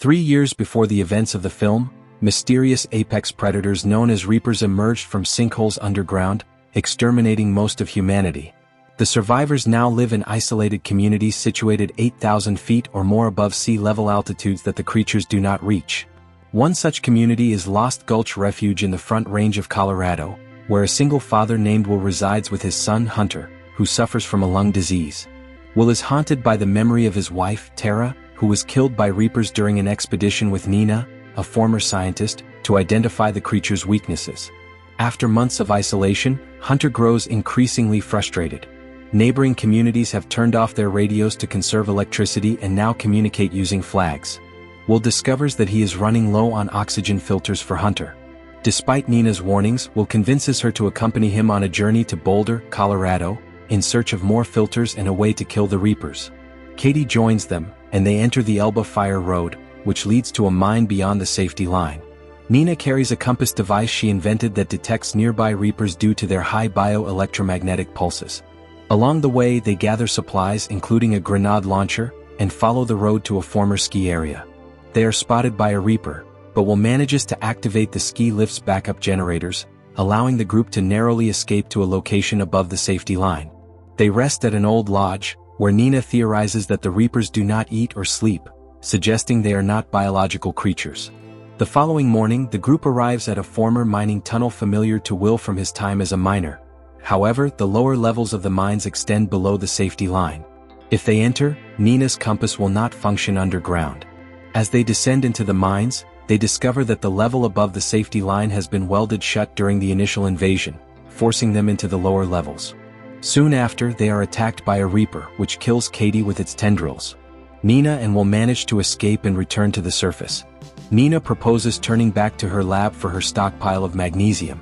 3 years before the events of the film, mysterious apex predators known as reapers emerged from sinkholes underground, exterminating most of humanity. The survivors now live in isolated communities situated 8,000 feet or more above sea level altitudes that the creatures do not reach. One such community is Lost Gulch Refuge in the Front Range of Colorado, where a single father named Will resides with his son Hunter, who suffers from a lung disease. Will is haunted by the memory of his wife, Tara, who was killed by reapers during an expedition with Nina, a former scientist, to identify the creature's weaknesses. After months of isolation, Hunter grows increasingly frustrated. Neighboring communities have turned off their radios to conserve electricity and now communicate using flags. Will discovers that he is running low on oxygen filters for Hunter. Despite Nina's warnings, Will convinces her to accompany him on a journey to Boulder, Colorado, in search of more filters and a way to kill the reapers. Katie joins them, and they enter the Elba Fire Road, which leads to a mine beyond the safety line. Nina carries a compass device she invented that detects nearby reapers due to their high bioelectromagnetic pulses. Along the way they gather supplies including a grenade launcher, and follow the road to a former ski area. They are spotted by a reaper, but Will manages to activate the ski lift's backup generators, allowing the group to narrowly escape to a location above the safety line. They rest at an old lodge, where Nina theorizes that the reapers do not eat or sleep, suggesting they are not biological creatures. The following morning the group arrives at a former mining tunnel familiar to Will from his time as a miner. However, the lower levels of the mines extend below the safety line. If they enter, Nina's compass will not function underground. As they descend into the mines, they discover that the level above the safety line has been welded shut during the initial invasion, forcing them into the lower levels. Soon after, they are attacked by a reaper, which kills Katie with its tendrils. Nina and Will manage to escape and return to the surface. Nina proposes turning back to her lab for her stockpile of magnesium.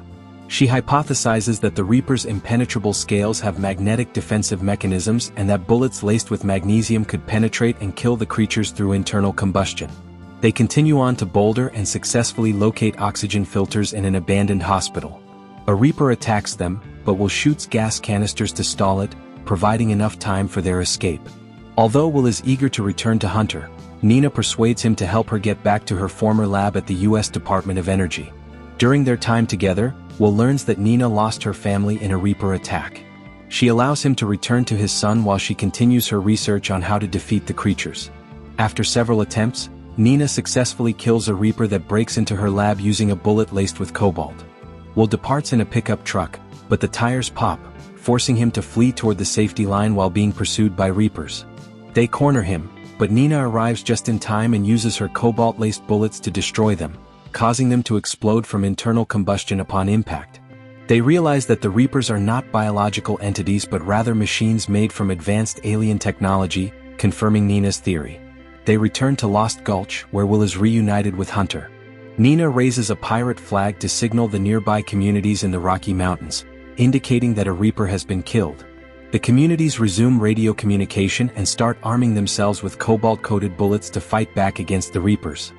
She hypothesizes that the reaper's impenetrable scales have magnetic defensive mechanisms and that bullets laced with magnesium could penetrate and kill the creatures through internal combustion. They continue on to Boulder and successfully locate oxygen filters in an abandoned hospital. A reaper attacks them, but Will shoots gas canisters to stall it, providing enough time for their escape. Although Will is eager to return to Hunter, Nina persuades him to help her get back to her former lab at the U.S. Department of Energy. During their time together, Will learns that Nina lost her family in a reaper attack. She allows him to return to his son while she continues her research on how to defeat the creatures. After several attempts, Nina successfully kills a reaper that breaks into her lab using a bullet laced with cobalt. Will departs in a pickup truck, but the tires pop, forcing him to flee toward the safety line while being pursued by reapers. They corner him, but Nina arrives just in time and uses her cobalt-laced bullets to destroy them, causing them to explode from internal combustion upon impact. They realize that the reapers are not biological entities but rather machines made from advanced alien technology, confirming Nina's theory. They return to Lost Gulch, where Will is reunited with Hunter. Nina raises a pirate flag to signal the nearby communities in the Rocky Mountains, indicating that a reaper has been killed. The communities resume radio communication and start arming themselves with cobalt-coated bullets to fight back against the reapers.